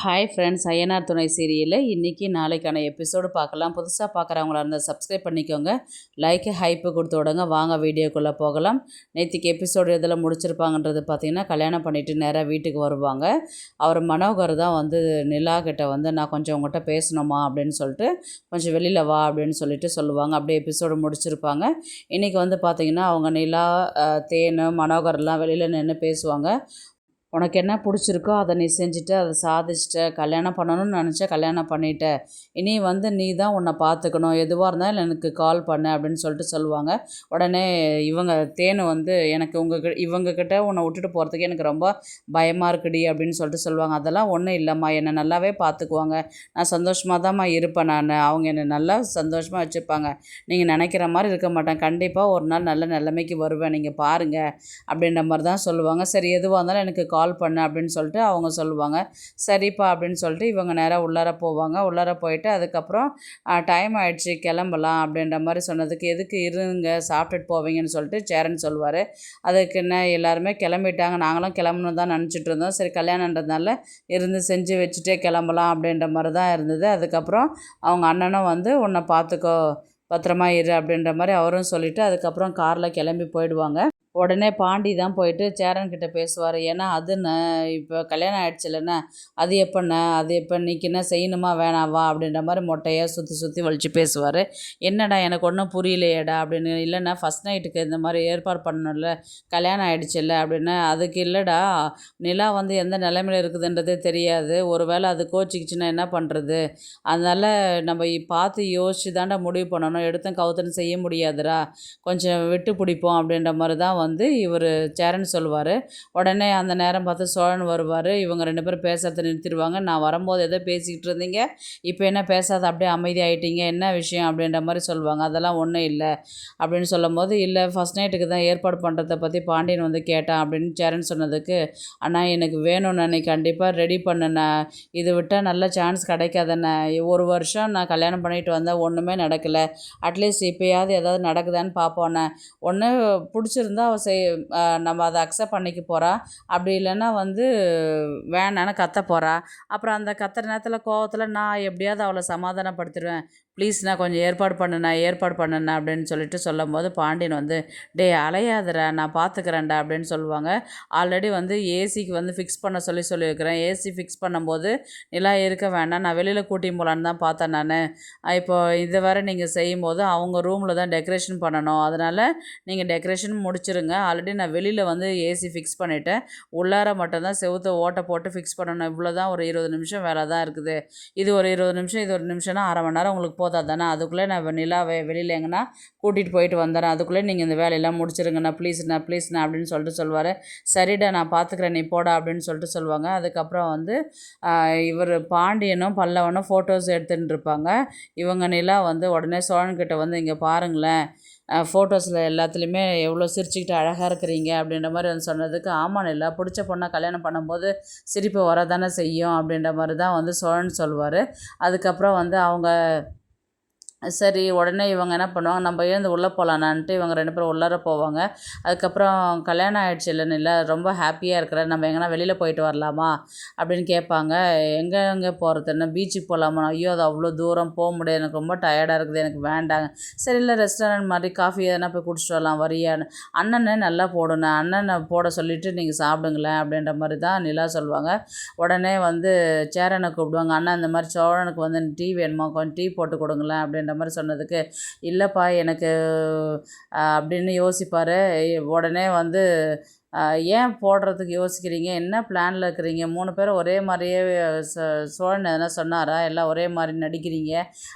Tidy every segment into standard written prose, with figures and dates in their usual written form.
Hi friends, Ayyanar துணை சீரியலில் இன்றைக்கி நாளைக்கான எபிசோடு பார்க்கலாம். புதுசாக பார்க்குறவங்களா இருந்தால் சப்ஸ்கிரைப் பண்ணிக்கோங்க. லைக்கு ஹைப்பு கொடுத்து விடுங்க. வாங்க வீடியோக்குள்ளே போகலாம். நேற்றுக்கு எபிசோடு எதில் முடிச்சிருப்பாங்கன்றது பார்த்திங்கன்னா, கல்யாணம் பண்ணிவிட்டு நேராக வீட்டுக்கு வருவாங்க. அவர் மனோகர் தான் வந்து நிலா கிட்ட வந்து நான் கொஞ்சம் உங்கள்கிட்ட பேசணுமா அப்படின்னு சொல்லிட்டு கொஞ்சம் வெளியில் வா அப்படின்னு சொல்லிட்டு சொல்லுவாங்க. அப்படியே எபிசோடு முடிச்சிருப்பாங்க. இன்றைக்கி வந்து பார்த்திங்கன்னா அவங்க நிலா, தேனு, மனோகர்லாம் வெளியில் நின்று பேசுவாங்க. உனக்கு என்ன பிடிச்சிருக்கோ அதை நீ செஞ்சுட்ட, அதை சாதிச்சிட்ட, கல்யாணம் பண்ணணும்னு நினச்ச, கல்யாணம் பண்ணிட்ட. இனி வந்து நீ தான் உன்னை பார்த்துக்கணும், எதுவாக இருந்தாலும் எனக்கு கால் பண்ணு அப்படின்னு சொல்லிட்டு சொல்லுவாங்க. உடனே இவங்க தேனு வந்து எனக்கு இவங்கக்கிட்ட உன்னை விட்டுட்டு போகிறதுக்கு எனக்கு ரொம்ப பயமாக இருக்குடி அப்படின்னு சொல்லிட்டு சொல்லுவாங்க. அதெல்லாம் ஒன்றும் இல்லைம்மா, என்னை நல்லாவே பார்த்துக்குவாங்க, நான் சந்தோஷமாக தான்ம்மா இருப்பேன், அவங்க என்னை நல்லா சந்தோஷமாக வச்சுருப்பாங்க, நீங்கள் நினைக்கிற மாதிரி இருக்க மாட்டேன், கண்டிப்பாக ஒரு நாள் நல்ல நிலைமைக்கு வருவேன், நீங்கள் பாருங்கள் அப்படின்ற மாதிரி தான் சொல்லுவாங்க. சரி, எதுவாக இருந்தாலும் எனக்கு கால் பண்ணு அப்படின்னு சொல்லிட்டு அவங்க சொல்லுவாங்க. சரிப்பா அப்படின்னு சொல்லிட்டு இவங்க நேராக உள்ளார போவாங்க. உள்ளார போயிட்டு அதுக்கப்புறம் டைம் ஆகிடுச்சு கிளம்பலாம் அப்படின்ற மாதிரி சொன்னதுக்கு, எதுக்கு இருங்க சாப்பிட்டுட்டு போவீங்கன்னு சொல்லிட்டு சேரன் சொல்லுவார். அதுக்கு என்ன எல்லாருமே கிளம்பிட்டாங்க, நாங்களும் கிளம்பணும் தான் நினச்சிட்டு இருந்தோம், சரி கல்யாணன்றதுனால இருந்து செஞ்சு வச்சுட்டே கிளம்பலாம் அப்படின்ற மாதிரி தான் இருந்தது. அதுக்கப்புறம் அவங்க அண்ணனும் வந்து உன்னை பார்த்துக்கோ, பத்திரமா இரு அப்படின்ற மாதிரி அவரும் சொல்லிவிட்டு அதுக்கப்புறம் காரில் கிளம்பி போயிடுவாங்க. உடனே பாண்டி தான் போயிட்டு சேரன்கிட்ட பேசுவார். ஏன்னா இப்போ கல்யாணம் ஆகிடுச்சில்லண்ணே, அது எப்போண்ணே, அது எப்போ இன்றைக்கி என்ன செய்யணுமா வேணாவா அப்படின்ற மாதிரி மொட்டையாக சுற்றி சுற்றி வலிச்சு பேசுவார். என்னடா எனக்கு ஒன்றும் புரியலையேடா அப்படின்னு. இல்லைண்ணா ஃபஸ்ட் நைட்டுக்கு இந்த மாதிரி ஏற்பாடு பண்ணணும்ல, கல்யாணம் ஆகிடுச்சில்ல அப்படின்னு. அதுக்கு இல்லைடா, நிலா வந்து எந்த நிலைமையில் இருக்குதுன்றதே தெரியாது, ஒரு வேளை அது கோச்சிக்கிச்சுன்னா என்ன பண்ணுறது, அதனால் நம்ம பார்த்து யோசிச்சு தாண்டா முடிவு பண்ணணும், எடுத்தும் கவுத்துன்னு செய்ய முடியாதுடா, கொஞ்சம் விட்டு பிடிப்போம் அப்படின்ற மாதிரி தான் வந்து இவர் சேரன் சொல்லுவார். உடனே அந்த நேரம் பார்த்து சோழன் வருவார். இவங்க 2 பேரும் பேசுகிறத நிறுத்திடுவாங்க. நான் வரும்போது ஏதோ பேசிக்கிட்டு இருந்தீங்க, இப்போ என்ன பேசாத அப்படியே அமைதியாகிட்டீங்க, என்ன விஷயம் அப்படின்ற மாதிரி சொல்லுவாங்க. அதெல்லாம் ஒன்றும் இல்லை அப்படின்னு சொல்லும்போது, இல்லை ஃபஸ்ட் நைட்டுக்கு தான் ஏற்பாடு பண்ணுறதை பற்றி பாண்டியன் வந்து கேட்டான் அப்படின்னு சேரன் சொன்னதுக்கு, அண்ணா எனக்கு வேணும்ண்ணா, நீ கண்டிப்பாக ரெடி பண்ணுண்ணா, இது விட்டால் நல்ல சான்ஸ் கிடைக்காதண்ணா, ஒரு வருஷம் நான் கல்யாணம் பண்ணிட்டு வந்தேன், ஒன்றுமே நடக்கலை, அட்லீஸ்ட் இப்போயாவது ஏதாவது நடக்குதான்னு பார்ப்போண்ணே, ஒன்று பிடிச்சிருந்தா நம்ம அதை அக்செப்ட் பண்ணிக்க போகிறா, அப்படி இல்லைன்னா வந்து வேணான்னு கத்த போகிறா, அப்புறம் அந்த கத்துற நேரத்தில் கோவத்தில் நான் எப்படியாவது அவளை சமாதானப்படுத்திடுவேன், ப்ளீஸ்ண்ணா கொஞ்சம் ஏற்பாடு பண்ணுண்ணா அப்படின்னு சொல்லிட்டு சொல்லும்போது பாண்டியன் வந்து, டே அலையாதுடா, நான் பார்த்துக்கிறேன்டா அப்படின்னு சொல்லுவாங்க. ஆல்ரெடி வந்து ஏசிக்கு வந்து ஃபிக்ஸ் பண்ண சொல்லியிருக்கிறேன், ஏசி ஃபிக்ஸ் பண்ணும்போது நிலா இருக்க வேண்டாம், நான் வெளியில் கூட்டி போகலான்னு தான் பார்த்தேன் நான், இப்போ இதை வேறு நீங்கள் செய்யும்போது அவங்க ரூமில் தான் டெக்கரேஷன் பண்ணணும், அதனால் நீங்கள் டெக்கரேஷன் முடிச்சிருங்க, ஆல்ரெடி நான் வெளியில் வந்து ஏசி ஃபிக்ஸ் பண்ணிவிட்டேன், உள்ளார மட்டும்தான் செவுத்தை ஓட்டை போட்டு ஃபிக்ஸ் பண்ணணும், இவ்வளோ தான், ஒரு 20 நிமிஷம் வேலை தான் இருக்குது, இது ஒரு 20 நிமிஷம், இது ஒரு நிமிஷம்னா அரை மணி நேரம் உங்களுக்கு போதா தானே, அதுக்குள்ளே நான் நிலாவை வெளியில் எங்கன்னா கூட்டிகிட்டு போயிட்டு வந்துடுறேன், அதுக்குள்ளே நீங்கள் இந்த வேலையெல்லாம் முடிச்சிருங்கண்ணா ப்ளீஸ்ண்ணா அப்படின்னு சொல்லிட்டு சொல்லுவார். சரிடா நான் பார்த்துக்கிறேன், நீ போடா அப்படின்னு சொல்லிட்டு சொல்லுவாங்க. அதுக்கப்புறம் வந்து இவர் பாண்டியனும் பல்லவனும் ஃபோட்டோஸ் எடுத்துகிட்டு இருப்பாங்க. இவங்க நிலா வந்து உடனே சோழன்கிட்ட வந்து, இங்கே பாருங்களேன், ஃபோட்டோஸில் எல்லாத்துலேயுமே எவ்வளோ சிரிச்சுக்கிட்டு அழகாக இருக்கிறீங்க அப்படின்ற மாதிரி வந்து சொன்னதுக்கு, ஆமாம் நிலா, பிடிச்ச பொண்ணை கல்யாணம் பண்ணும்போது சிரிப்பு வர தானே செய்யும் அப்படின்ற மாதிரி தான் வந்து சோழன் சொல்லுவார். அதுக்கப்புறம் வந்து அவங்க சரி, உடனே இவங்க என்ன பண்ணுவாங்க, நம்ம எழுந்து உள்ளே போகலான்னான்ட்டு இவங்க 2 பேரும் உள்ளார போவாங்க. அதுக்கப்புறம் கல்யாணம் ஆகிடுச்சு இல்லைன்னு, ரொம்ப ஹாப்பியாக இருக்கிற, நம்ம எங்கன்னா வெளியில் போயிட்டு வரலாமா அப்படின்னு கேட்பாங்க. எங்கே போகிறதுன்னு, பீச்சுக்கு போகலாமா, ஐயோ அது அவ்வளோ தூரம் போக முடியாது, எனக்கு ரொம்ப டயர்டாக இருக்குது, எனக்கு வேண்டாங்க, சரி இல்லை ரெஸ்டாரண்ட் மாதிரி காஃபி எதனா போய் குடிச்சிட்டு வரலாம் வரியான்னு, அண்ணனை நல்லா போடணும், அண்ணனை போட சொல்லிவிட்டு நீங்கள் சாப்பிடுங்களேன் அப்படின்ற மாதிரி தான் நிலா சொல்லுவாங்க. உடனே வந்து சேரனை கூப்பிடுவாங்க, அண்ணா இந்த மாதிரி சோழனுக்கு வந்து டீ வேணுமா, கொஞ்சம் டீ போட்டு கொடுங்களேன் அப்படின்ற மாதிரி சொன்னதுக்கு, இல்லைப்பா எனக்கு அப்படின்னு யோசிப்பார். உடனே வந்து ஏன் போடுறதுக்கு யோசிக்கிறீங்க, என்ன பிளானில் இருக்கிறீங்க, 3 பேரும் ஒரே மாதிரியே சோழன் எதனா சொன்னாரா, எல்லாம் ஒரே மாதிரி நடிக்கிறீங்க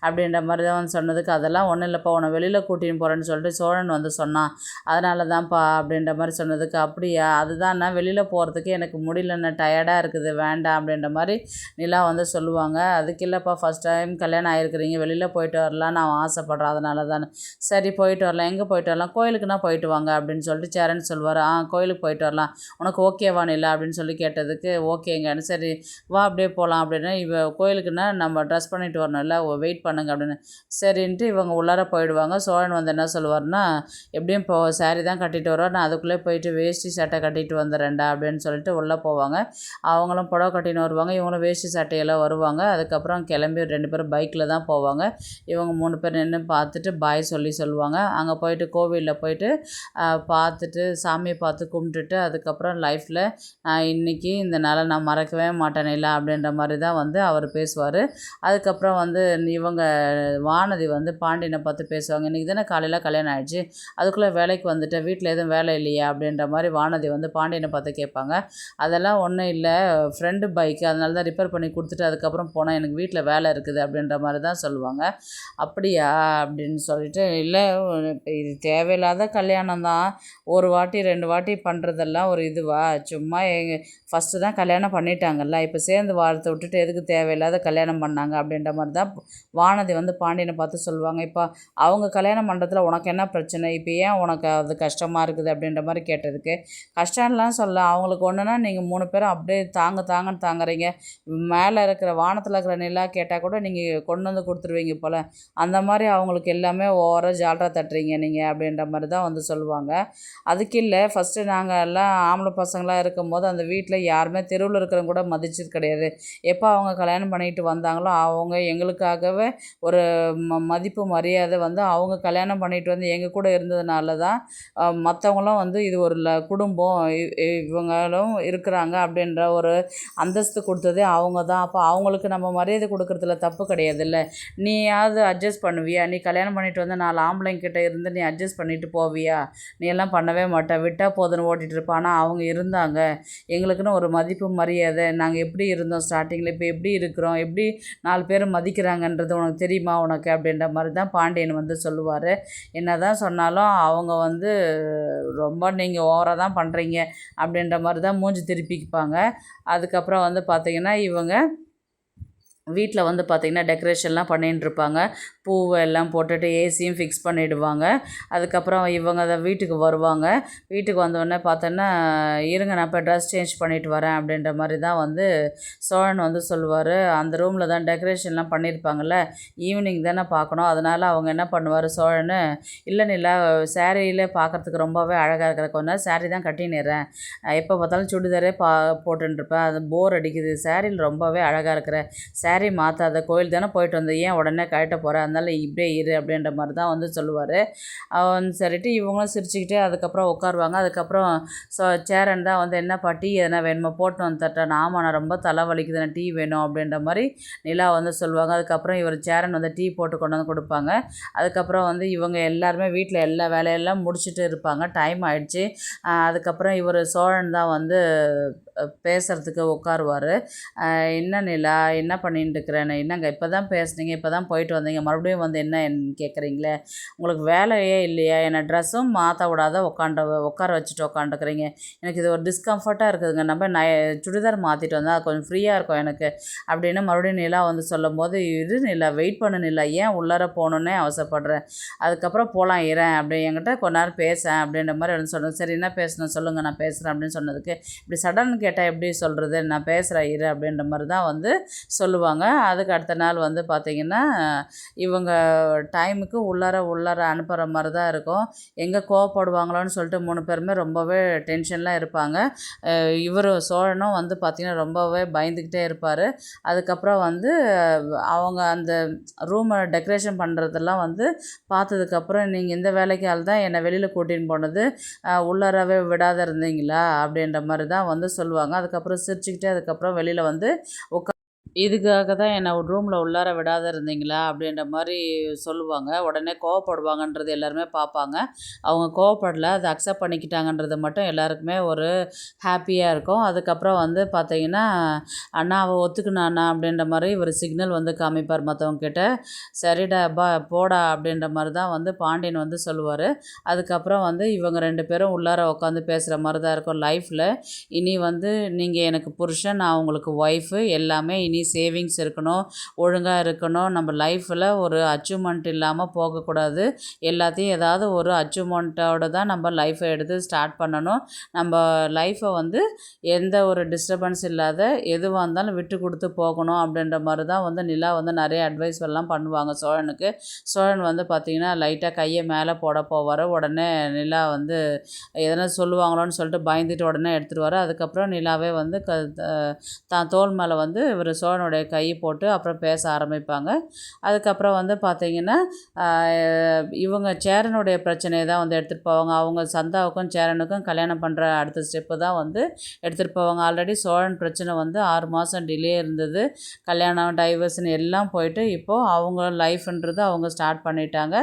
அப்படின்ற மாதிரி தான் வந்து சொன்னதுக்கு, அதெல்லாம் ஒன்றும் இல்லைப்பா, உன்னை வெளியில் கூட்டின்னு போகிறேன்னு சொல்லிட்டு சோழன் வந்து சொன்னான், அதனால தான்ப்பா அப்படின்ற மாதிரி சொன்னதுக்கு, அப்படியா, அதுதான் நான் வெளியில் போகிறதுக்கு எனக்கு முடியலன்னு, டயர்டாக இருக்குது, வேண்டாம் அப்படின்ற மாதிரி நிலா வந்து சொல்லுவாங்க. அதுக்கு இல்லைப்பா, ஃபஸ்ட் டைம் கல்யாணம் ஆகிருக்கிறீங்க, வெளியில் போயிட்டு வரலாம் நான் ஆசைப்பட்றேன், அதனால தானே, சரி போயிட்டு வரலாம், எங்கே போயிட்டு வரலாம், கோயிலுக்குன்னா போயிட்டு வாங்க அப்படின்னு சொல்லிட்டு சேரன் சொல்லுவார். கோயிலுக்கு போயிட்டு வரலாம், உனக்கு ஓகேவா நிலா அப்படின்னு சொல்லி கேட்டதுக்கு ஓகேங்கன்னு. சரி வா அப்படியே போகலாம் அப்படின்னா, கோயிலுக்குன்னா நம்ம ட்ரெஸ் பண்ணிட்டு வரணும்ல, வெயிட் பண்ணுங்க அப்படின்னு. சரின்ட்டு இவங்க உள்ளார போயிடுவாங்க. சோழன் வந்து என்ன சொல்லுவார்னா, எப்படியும் இப்போ சாரி தான் கட்டிட்டு வருவார், நான் அதுக்குள்ளே போயிட்டு வேஷ்டி சட்டை கட்டிட்டு வந்துடுறேன்டா அப்படின்னு சொல்லிட்டு உள்ளே போவாங்க. அவங்களும் புடவை கட்டின்னு வருவாங்க, இவங்களும் வேஷ்டி சட்டையெல்லாம் வருவாங்க. அதுக்கப்புறம் கிளம்பி 2 பேரும் பைக்கில் தான் போவாங்க. இவங்க 3 பேர் நின்று பார்த்துட்டு பாய் சொல்லுவாங்க. அங்கே போயிட்டு கோவிலில் போயிட்டு பார்த்துட்டு சாமியை பார்த்து கும்பிட்டுட்டு அதுக்கப்புறம் லைஃப்பில் இன்றைக்கி இந்த நாளை நான் மறக்கவே மாட்டேன் இல்லை அப்படின்ற மாதிரி தான் வந்து அவர் பேசுவார். அதுக்கப்புறம் வந்து இவங்க வானதி வந்து பாண்டியனை பார்த்து பேசுவாங்க. இன்றைக்கி தானே காலையில் கல்யாணம் ஆகிடுச்சு, அதுக்குள்ளே வேலைக்கு வந்துட்டேன், வீட்டில் எதுவும் வேலை இல்லையா அப்படின்ற மாதிரி வானதி வந்து பாண்டியனை பார்த்து கேட்பாங்க. அதெல்லாம் ஒன்றும் இல்லை, ஃப்ரெண்டு பைக்கு அதனால தான் ரிப்பேர் பண்ணி கொடுத்துட்டு அதுக்கப்புறம் போனால் எனக்கு வீட்டில் வேலை இருக்குது அப்படின்ற மாதிரி தான் சொல்லுவாங்க. அப்படியா அப்படின்னு சொல்லிட்டு, இல்லை இது தேவையில்லாத கல்யாணம் தான், ஒரு வாட்டி 2 வாட்டி பண்ணுறதெல்லாம் ஒரு இதுவா, சும்மா ஃபஸ்ட்டு தான் கல்யாணம் பண்ணிட்டாங்கல்ல, இப்போ சேர்ந்து வாழ்த்த விட்டுட்டு எதுக்கு தேவையில்லாத கல்யாணம் பண்ணாங்க அப்படின்ற மாதிரி தான் வானதி வந்து பாண்டியனை பார்த்து சொல்லுவாங்க. இப்போ அவங்க கல்யாணம் பண்ணுறதுல உனக்கு என்ன பிரச்சனை, இப்போ ஏன் உனக்கு அது கஷ்டமாக இருக்குது அப்படின்ற மாதிரி கேட்டதுக்கு, கஷ்டம்லாம் சொல்ல, அவங்களுக்கு ஒன்றுனா நீங்கள் 3 பேரும் அப்படியே தாங்கன்னு தாங்குறீங்க, மேலே இருக்கிற வானத்தில் இருக்கிற நிலா கேட்டால் கூட நீங்கள் கொண்டு வந்து கொடுத்துருவீங்க போல், அந்த மாதிரி அவங்களுக்கு எல்லாமே ஓவராக ஜால்ரா தட்டுறீங்க நீங்கள் அப்படின்ற மாதிரி தான் வந்து சொல்லுவாங்க. அதுக்கு இல்லை, ஃபஸ்ட்டு நாங்கள் எல்லாம் ஆம்பளை பசங்களாக இருக்கும்போது அந்த வீட்டில் யாருமே தெருவில் இருக்கிறவங்க கூட மதிச்சது கிடையாது. எப்போ அவங்க கல்யாணம் பண்ணிட்டு வந்தாங்களோ அவங்க எங்களுக்காகவே ஒரு மதிப்பு மரியாதை வந்து அவங்க கல்யாணம் பண்ணிட்டு வந்து எங்கள் கூட இருந்ததுனால தான் மற்றவங்களும் வந்து இது ஒரு குடும்பம், இவங்களும் இருக்கிறாங்க அப்படின்ற ஒரு அந்தஸ்து கொடுத்ததே அவங்க தான். அப்போ அவங்களுக்கு நம்ம மரியாதை கொடுக்குறதுல தப்பு கிடையாதுல்ல. நீயாவது அட்ஜஸ்ட் பண்ணுவியா, நீ கல்யாணம் பண்ணிட்டு வந்து 4 ஆம்பளைங்கிட்ட இருந்து நீ அட்ஜஸ்ட் பண்ணிட்டு போவியா, நீ எல்லாம் பண்ணவே மாட்டேன், விட்டால் போதுன்னு ஓட்டிகிட்டு இருப்பான். ஆனால் அவங்க இருந்தாங்க, எங்களுக்குன்னு ஒரு மதிப்பு மரியாதை, நாங்கள் எப்படி இருந்தோம் ஸ்டார்டிங்கில், இப்போ எப்படி இருக்கிறோம், எப்படி 4 பேர் மதிக்கிறாங்கன்றது உனக்கு தெரியுமா உனக்கு அப்படின்ற மாதிரி தான் பாண்டியன் வந்து சொல்லுவார். என்ன தான் சொன்னாலும் அவங்க வந்து ரொம்ப நீங்கள் ஓவராக தான் பண்ணுறீங்க அப்படின்ற மாதிரி தான் மூஞ்சி திருப்பிப்பாங்க. அதுக்கப்புறம் வந்து பார்த்திங்கன்னா இவங்க வீட்டில் வந்து பார்த்திங்கன்னா டெக்கரேஷன்லாம் பண்ணிட்டுருப்பாங்க, பூவெல்லாம் போட்டுட்டு ஏசியும் ஃபிக்ஸ் பண்ணிவிடுவாங்க. அதுக்கப்புறம் இவங்க அதை வீட்டுக்கு வருவாங்க. வீட்டுக்கு வந்தோடனே பார்த்தோன்னா, இருங்க நான் இப்போ ட்ரெஸ் சேஞ்ச் பண்ணிவிட்டு வரேன் அப்படின்ற மாதிரி தான் வந்து சோழன் வந்து சொல்லுவார். அந்த ரூமில் தான் டெக்கரேஷன்லாம் பண்ணியிருப்பாங்கள்ல, ஈவினிங் தானே பார்க்கணும், அதனால் அவங்க என்ன பண்ணுவார் சோழன், இல்லை நிலா சேரீயில் பார்க்குறதுக்கு ரொம்பவே அழகாக இருக்கிற, கொஞ்ச நேரம் சேரீ தான் கட்டினிடுறேன், எப்போ பார்த்தாலும் சுடிதாரே போட்டுருப்பேன், அது போர் அடிக்குது, சேரீயில் ரொம்பவே அழகாக இருக்கிற, சேரீ மாற்றாத, கோயில் தானே போயிட்டு வந்து ஏன் உடனே கழட்ட போகிற, அதனால இப்படியே இரு அப்படின்ற மாதிரி தான் வந்து சொல்லுவார். சரிட்டு இவங்களும் சிரிச்சுக்கிட்டே அதுக்கப்புறம் உட்காருவாங்க. அதுக்கப்புறம் சேரன் தான் வந்து என்னப்பா டீ எதனா வேணுமா போட்டு வந்து தட்டேன், ஆமாம் நான் ரொம்ப தலை வலிக்குது, நான் டீ வேணும் அப்படின்ற மாதிரி நிலா வந்து சொல்லுவாங்க. அதுக்கப்புறம் இவர் சேரன் வந்து டீ போட்டு கொண்டு வந்து கொடுப்பாங்க. அதுக்கப்புறம் வந்து இவங்க எல்லாருமே வீட்டில் எல்லா வேலையெல்லாம் முடிச்சுட்டு இருப்பாங்க, டைம் ஆயிடுச்சு. அதுக்கப்புறம் இவர் சோழன் தான் வந்து பேசுகிறதுக்கு உட்காருவார். என்ன நிலா என்ன பண்ணிட்டு இருக்கிறேன், என்னங்க இப்போ தான் பேசுனீங்க, இப்போ தான் போயிட்டு வந்தீங்க, மறுபடியும் வந்து என்ன கேட்குறீங்களே, உங்களுக்கு வேலையே இல்லையா, என்னை ட்ரெஸ்ஸும் மாற்ற விடாத உட்கார வச்சுட்டு உட்காந்துக்கிறீங்க, எனக்கு இது ஒரு டிஸ்கம்ஃபர்ட்டாக இருக்குதுங்க, நம்ம சுடிதார் மாற்றிட்டு வந்தால் அது கொஞ்சம் ஃப்ரீயாக இருக்கும் எனக்கு அப்படின்னு மறுபடியும் நிலா வந்து சொல்லும் போது, இது நிலா வெயிட் பண்ணு நிலா, ஏன் உள்ளார போகணுன்னே அவசரப்படுறேன், அதுக்கப்புறம் போகலாம் இறேன் அப்படி என்கிட்ட கொஞ்ச நேரம் பேசேன் அப்படின்ற மாதிரி வந்து சொன்னது. சரி என்ன பேசணும் சொல்லுங்கள் நான் பேசுகிறேன் அப்படின்னு சொன்னதுக்கு, இப்படி சடன் கேட்டால் எப்படி சொல்கிறது, நான் பேசுகிறேன் இரு அப்படின்ற மாதிரி தான் வந்து சொல்லுவாங்க. அதுக்கு அடுத்த நாள் வந்து பார்த்திங்கன்னா இவங்க டைமுக்கு உள்ளார அனுப்புகிற மாதிரி தான் இருக்கும். எங்கே கோவப்படுவாங்களோன்னு சொல்லிட்டு 3 பேருமே ரொம்பவே டென்ஷன்லாம் இருப்பாங்க. இவர் சோழனும் வந்து பார்த்திங்கன்னா ரொம்பவே பயந்துக்கிட்டே இருப்பார். அதுக்கப்புறம் வந்து அவங்க அந்த ரூமை டெக்கரேஷன் பண்ணுறதெல்லாம் வந்து பார்த்ததுக்கப்புறம், நீங்கள் இந்த வேலைக்கால் தான் என்னை வெளியில் கூட்டின்னு போனது, உள்ளாரவே விடாத இருந்தீங்களா அப்படின்ற மாதிரி தான் வந்து சொல்லுவாங்க. அதுக்கப்புறம் சிரிச்சுக்கிட்டே அதுக்கப்புறம் வெளியில் வந்து இதுக்காக தான் என்னை ரூமில் உள்ளார விடாத இருந்தீங்களா அப்படின்ற மாதிரி சொல்லுவாங்க. உடனே கோவப்படுவாங்கன்றது எல்லாருமே பார்ப்பாங்க. அவங்க கோவப்படல, அதை அக்செப்ட் பண்ணிக்கிட்டாங்கன்றது மட்டும் எல்லாருக்குமே ஒரு ஹாப்பியாக இருக்கும். அதுக்கப்புறம் வந்து பார்த்தீங்கன்னா, அண்ணா அவள் ஒத்துக்குனாண்ணா அப்படின்ற மாதிரி இவர் சிக்னல் வந்து காமிப்பார் மற்றவங்கக்கிட்ட. சரிடா போடா அப்படின்ற மாதிரி தான் வந்து பாண்டியன் வந்து சொல்லுவார். அதுக்கப்புறம் வந்து இவங்க 2 பேரும் உள்ளார உட்காந்து பேசுகிற மாதிரி தான் இருக்கும் லைஃப்பில். இனி வந்து நீங்கள் எனக்கு புருஷன், நான் உங்களுக்கு ஒய்ஃபு, எல்லாமே இனி சேவிங்ஸ் இருக்கணும், ஒழுங்காக இருக்கணும். நம்ம லைஃப்பில் ஒரு அச்சீவ்மெண்ட் இல்லாமல் போகக்கூடாது. எல்லாத்தையும் ஏதாவது ஒரு அச்சீவ்மெண்ட்டோட தான் நம்ம லைஃப்பை எடுத்து ஸ்டார்ட் பண்ணணும். நம்ம லைஃப்பை வந்து எந்த ஒரு டிஸ்டர்பன்ஸ் இல்லாத எதுவாக இருந்தாலும் விட்டு கொடுத்து போகணும் அப்படின்ற மாதிரி தான் வந்து நிலா வந்து நிறைய அட்வைஸ் எல்லாம் பண்ணுவாங்க சோழனுக்கு. சோழன் வந்து பார்த்திங்கன்னா லைட்டாக கையை மேலே போவார். உடனே நிலா வந்து எதனா சொல்லுவாங்களோன்னு சொல்லிட்டு பயந்துட்டு உடனே எடுத்துருவார். அதுக்கப்புறம் நிலாவே வந்து தான் தோள் மேலே வந்து இவர் சோழனுடைய கை போட்டு அப்புறம் பேச ஆரம்பிப்பாங்க. அதுக்கப்புறம் வந்து பார்த்திங்கன்னா இவங்க சேரனுடைய பிரச்சனையை தான் வந்து எடுத்துகிட்டு போவாங்க. அவங்க சந்தாவுக்கும் சேரனுக்கும் கல்யாணம் பண்ணுற அடுத்த ஸ்டெப்பு தான் வந்து எடுத்துகிட்டு போவாங்க. ஆல்ரெடி சோழன் பிரச்சனை வந்து 6 மாதம் டிலே இருந்தது. கல்யாணம் டைவர்ஸ்னு எல்லாம் போயிட்டு இப்போது அவங்க லைஃப்ன்றது அவங்க ஸ்டார்ட் பண்ணிட்டாங்க.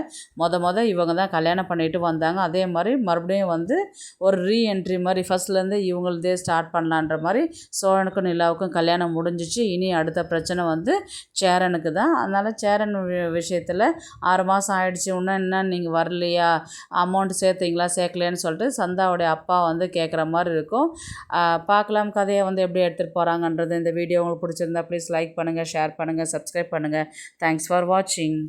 இவங்க தான் கல்யாணம் பண்ணிட்டு வந்தாங்க. அதே மாதிரி மறுபடியும் வந்து ஒரு ரீஎன்ட்ரி மாதிரி ஃபஸ்ட்லேருந்து இவங்களதே ஸ்டார்ட் பண்ணலான்ற மாதிரி சோழனுக்கும் நிலாவுக்கும் கல்யாணம் முடிஞ்சிச்சு. இனி அடுத்த பிரச்சனை வந்து சேரனுக்கு தான். அதனால் சேரன் விஷயத்தில் 6 மாதம் ஆகிடுச்சு, இன்னும் என்ன நீங்கள் வரலையா, அமௌண்ட் சேர்த்திங்களா சேர்க்கலையான்னு சொல்லிட்டு சந்தாவுடைய அப்பா வந்து கேட்குற மாதிரி இருக்கும். பார்க்கலாம் கதையை வந்து எப்படி எடுத்துகிட்டு போகிறாங்கன்றது. இந்த வீடியோ உங்களுக்கு பிடிச்சிருந்தா ப்ளீஸ் லைக் பண்ணுங்கள், ஷேர் பண்ணுங்கள், சப்ஸ்கிரைப் பண்ணுங்கள். தேங்க்ஸ் ஃபார் வாட்சிங்.